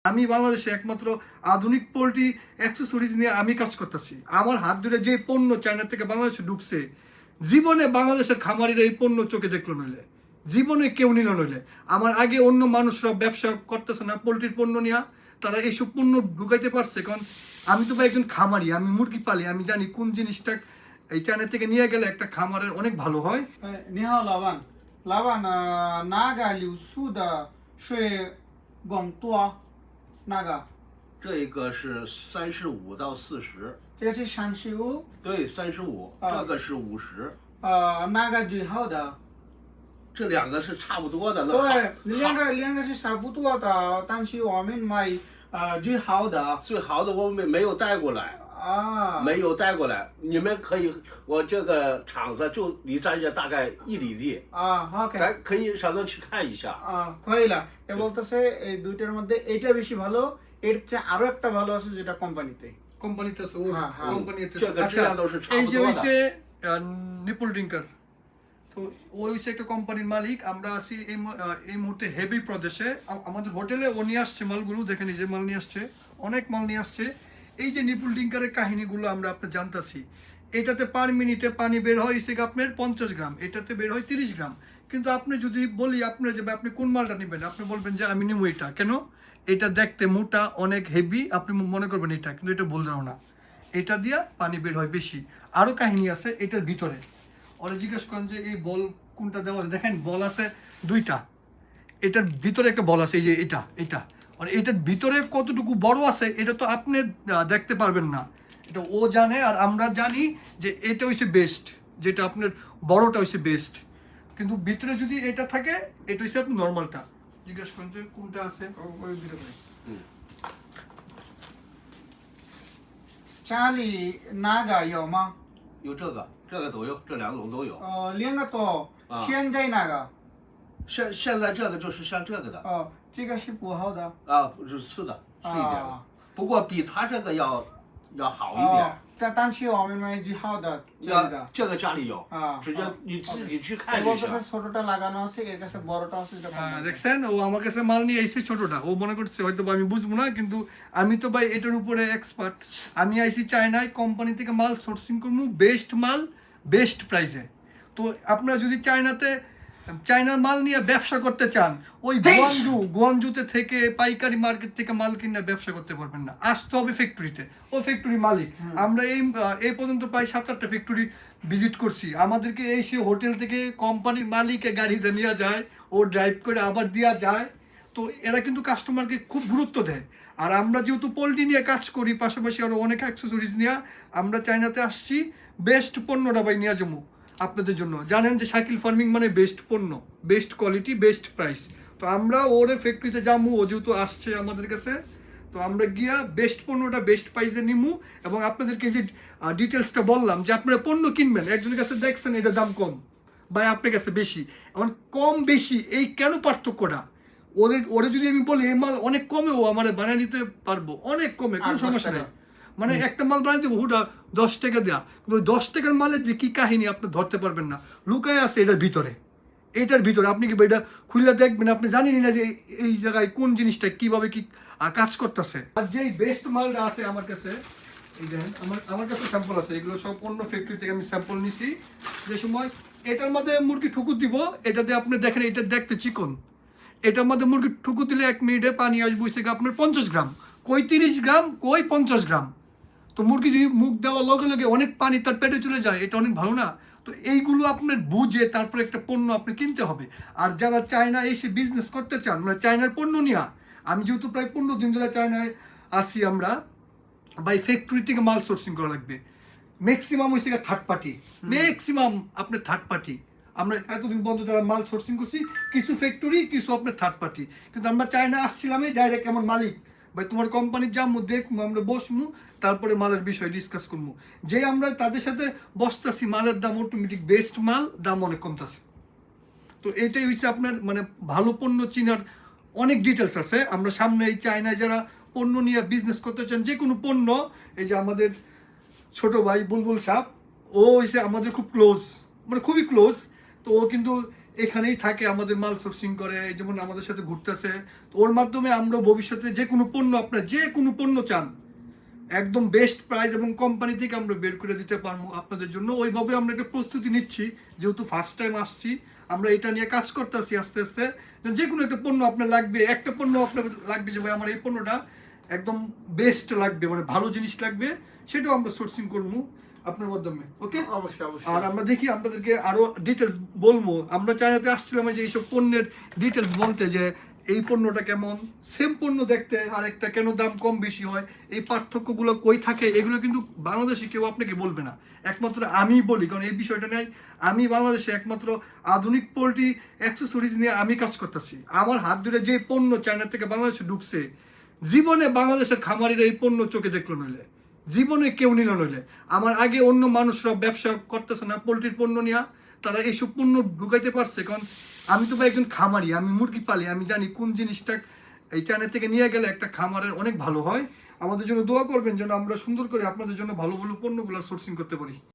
আমি বাংলাদেশে একমাত্র আধুনিক পোল্ট্রি অ্যাক্সেসরিজ নিয়ে আমি কাজ করতেছি। আমার হাত ধরে যে পণ্য চায়না থেকে বাংলাদেশে ঢুকছে, জীবনে বাংলাদেশের খামারিরা এই পণ্য চোখে দেখলো নইলে, জীবনে কেউ নিল নইলে। আমার আগে অন্য মানুষরা ব্যবসা করতেছে না পোল্ট্রির পণ্য নিয়ে, তারা এইসব পণ্য ঢুকাইতে পারছে। কারণ আমি তো ভাই একজন খামারি, আমি মুরগি পালি, আমি জানি কোন জিনিসটা এই চায়না থেকে নিয়ে গেলে একটা খামারের অনেক ভালো হয়। 你好，老板。老板呢？哪个流速的水广多？哪个？这一个是35到40，这个是35。对，35，啊这个是50，哪个最好的？这两个是差不多的。那对，好两个是差不多的，但是我们买最好的最好的我们没有带过来，啊。没有带过来。你们可以，我这个厂子就离咱这大概1里地，啊，OK。咱可以上那去看一下。কইলা এ বলতেছে এই দুইটার মধ্যে এইটা বেশি ভালো, এর চেয়ে আরো একটা ভালো আছে যেটা কোম্পানিতে। কোম্পানিতে আছে, ও হ্যাঁ, হ্যাঁ। কোম্পানিতে这个质量都是差 এই 不 যে 多的。 হইছে নিপল ড্রিঙ্কার, তো ওই হচ্ছে একটা কোম্পানির মালিক। আমরা আছি এই মুহূর্তে হেভি প্রদেশে। আমাদের হোটেলে ও নিয়ে আসছে মালগুলো, দেখেন এই যে মাল নিয়ে আসছে, অনেক মাল নিয়ে আসছে। এই যে নিপল ড্রিঙ্কারের কাহিনীগুলো আমরা আপনার জানতাছি। এটাতে পার মিনিটে পানি বের হয় হচ্ছে আপনার 50 গ্রাম, এটাতে বের হয় 30 গ্রাম। কিন্তু আপনি যদি বলি আপনার যে আপনি কোন মালটা নেবেন, আপনি বলবেন যে আমি নিব এটা। কেন? এটা দেখতে মোটা, অনেক হেভি, আপনি মনে করবেন এটা, কিন্তু এটা ভুল ধারণা। এটা দিয়া পানি বের হয় বেশি। আরও কাহিনী আছে এটার ভিতরে। ওরা জিজ্ঞেস করেন যে এই বল কোনটা দেওয়া আছে, দেখেন বল আছে 2টা, এটার ভিতরে একটা বল আছে, এই যে এটা এটা মানে এটার ভিতরে কতটুকু বড় আছে এটা তো আপনি দেখতে পারবেন না, এটা ও জানে আর আমরা জানি যে এটা হচ্ছে বেস্ট, যেটা আপনার বড়টা হচ্ছে বেস্ট। কিন্তু ভিতরে যদি এটা থাকে এটা হচ্ছে আপনার নর্মালটা। জিজ্ঞেস করেন যে কোনটা আছে, ওই ভিতরে। 家里哪个有吗？有这个，这个都有，这两种都有。两个都。啊现在哪个？现在这个就是像这个的这个是不好的。啊，不是次的，次一点的，不过比它这个要好一点。但是我们买最好的这个的。这个家里有直接你自己去看就行。 ছোটটা লাগানো আছে, এর কাছে বড়টা আছে যেটা কোম্পানি। দেখছেন, ও আমার কাছে মাল নিয়ে এসেছে ছোটটা, ও মনে করছে হয়তো আমি বুঝবো না, কিন্তু আমি তো ভাই এটার উপরে এক্সপার্ট। আমি আইসি চায়নায় কোম্পানি থেকে মাল সোর্সিং করবো, বেস্ট মাল বেস্ট প্রাইসে। তো আপনারা যদি চায়নার মাল নিয়ে ব্যবসা করতে চান, ওই গুয়ানজুতে থেকে পাইকারি মার্কেট থেকে মাল কিনে ব্যবসা করতে পারবেন না, আসতে হবে ফ্যাক্টরিতে। ও ফ্যাক্টরি মালিক। আমরা এই পর্যন্ত প্রায় 7-8টা ফ্যাক্টরি ভিজিট করছি। আমাদেরকে এসে হোটেল থেকে কোম্পানির মালিকের গাড়িতে নিয়ে যায়, ও ড্রাইভ করে আবার দেওয়া যায়। তো এরা কিন্তু কাস্টমারকে খুব গুরুত্ব দেয়। আর আমরা যেহেতু পোল্ট্রি নিয়ে কাজ করি, পাশাপাশি আরও অনেক অ্যাক্সেসরিজ নিয়ে আমরা চায়নাতে আসছি, বেস্ট পণ্যটা ভাই নিয়ে যাবো আপনাদের জন্য। জানেন যে শাকিল ফার্মিং মানে বেস্ট পণ্য, বেস্ট কোয়ালিটি, বেস্ট প্রাইস। তো আমরা ওরে ফ্যাক্টরিতে যাবো, ও যেহেতু আসছে আমাদের কাছে, তো আমরা গিয়া বেস্ট পণ্যটা বেস্ট প্রাইসে নিমু। এবং আপনাদেরকে যে ডিটেলসটা বললাম যে আপনারা পণ্য কিনবেন, একজনের কাছে দেখছেন এটা দাম কম, বা আপনার কাছে বেশি, এখন কম বেশি এই কেন পার্থক্যটা? ওরে যদি আমি বলি এই মাল অনেক কমেও আমার বানিয়ে দিতে পারবো, অনেক কমে, কোনো সমস্যা নেই। মানে একটা মাল বানিয়ে দেবো হুটা 10 টাকা দেওয়া, কিন্তু ওই 10 টাকার মালের যে কি কাহিনী আপনি ধরতে পারবেন না, লুকায় আছে এটার ভিতরে। আপনি কি এটা খুলে দেখবেন, আপনি জানেনই না যে এই জায়গায় কোন জিনিসটা কিভাবে কি কাজ করতেছে। আর যেই বেস্ট মালটা আছে আমার কাছে, এই দেখেন আমার কাছে স্যাম্পল আছে, এগুলো সব অন্য ফ্যাক্টরি থেকে আমি স্যাম্পল নিছি। যে সময় এটার মধ্যে মুরগি ঠুকুর দিব, এটাতে আপনি দেখেন এটা দেখতে চিকন, এটার মধ্যে মুরগি ঠুকুর দিলে 1 মিনিটে পানি আসবে আপনার 50 গ্রাম, কই 30 গ্রাম, কই 50 গ্রাম। তো মুরগি যদি মুখ দেওয়ার লগে লগে অনেক পানি তার পেটে চলে যায়, এটা অনেক ভালো না। তো এইগুলো আপনার বুঝে তারপরে একটা পণ্য আপনি কিনতে হবে। আর যারা চায়না এসে বিজনেস করতে চান, মানে চায়নার পণ্য নিয়ে, আমি যেহেতু প্রায় 15 দিন ধরে চায়নায় আসি, আমরা বাই ফ্যাক্টরি থেকে মাল সোর্সিং করা লাগবে। ম্যাক্সিমাম হয়েছে থার্ড পার্টি, ম্যাক্সিমাম আপনার থার্ড পার্টি। আমরা এতদিন বন্ধ যারা মাল সোর্সিং করছি, কিছু ফ্যাক্টরি, কিছু আপনার থার্ড পার্টি। কিন্তু আমরা চায়না আসছিলামই ডাইরেক্ট এমন মালিক, ভাই তোমার কোম্পানির যাবো, দেখবো, আমরা বসবো, তারপরে মালের বিষয় ডিসকাস করবো। যে আমরা তাদের সাথে বসতেছি, মালের দাম অটোমেটিক বেস্ট মাল, দাম অনেক কমতেছে। তো এটাই হচ্ছে আপনার মানে ভালো পণ্য চিনার অনেক ডিটেলস আছে। আমরা সামনে এই চায়নায় যারা পণ্য নিয়ে বিজনেস করতে চান, যে কোনো পণ্য, এই যে আমাদের ছোট ভাই বুলবুল সাহেব, ও হচ্ছে আমাদের খুব ক্লোজ, মানে খুবই ক্লোজ। তো ও কিন্তু এখানেই থাকে, আমাদের মাল সোর্সিং করে, যেমন আমাদের সাথে ঘুরতেছে। তো ওর মাধ্যমে আমরা ভবিষ্যতে যে কোনো পণ্য, আপনার যে কোনো পণ্য চান একদম বেস্ট প্রাইস এবং কোম্পানি থেকে আমরা বের করে দিতে পারবো আপনাদের জন্য। ওইভাবে আমরা একটা প্রস্তুতি নিচ্ছি, যেহেতু ফার্স্ট টাইম আসছি, আমরা এটা নিয়ে কাজ করতেছি আস্তে আস্তে। যে কোনো একটা পণ্য আপনার লাগবে, একটা পণ্য আপনার লাগবে যে ভাই আমার এই পণ্যটা একদম বেস্ট লাগবে, মানে ভালো জিনিস লাগবে, সেটাও আমরা সোর্সিং করবো আপনার মাধ্যমে। ওকে, অবশ্যই অবশ্যই। আর আমরা দেখি আপনাদেরকে আরো ডিটেলস বলবো। আমরা চায়নাতে আসছিলাম যে এইসব পণ্যের ডিটেলস বলতে, যে এই পণ্যটা কেমন, সেম পণ্য দেখতে আরেকটা কেন দাম কম বেশি হয়, এই পার্থক্যগুলো কই থাকে, এগুলো কিন্তু বাংলাদেশে কেউ আপনাকে বলবে না, একমাত্র আমি বলি। কারণ এই বিষয়টা নিয়ে আমি বাংলাদেশে একমাত্র আধুনিক পোল্ট্রি অ্যাক্সেসরিজ নিয়ে আমি কাজ করতেছি। আমার হাত ধরে যে পণ্য চায়না থেকে বাংলাদেশে ঢুকছে, জীবনে বাংলাদেশের খামারিরা এই পণ্য চোখে দেখলো নইলে, জীবনে কেউ নিল নইলে। আমার আগে অন্য মানুষরা ব্যবসা করতেছে না পোলট্রির পণ্য নিয়ে, তারা এইসব পণ্য ঢুকাইতে পারছে। কারণ আমি তো ভাই একজন খামারি, আমি মুরগি পালি, আমি জানি কোন জিনিসটা এই চায়না থেকে নিয়ে গেলে একটা খামারের অনেক ভালো হয়। আমাদের জন্য দোয়া করবেন যেন আমরা সুন্দর করে আপনাদের জন্য ভালো ভালো পণ্যগুলো সোর্সিং করতে পারি।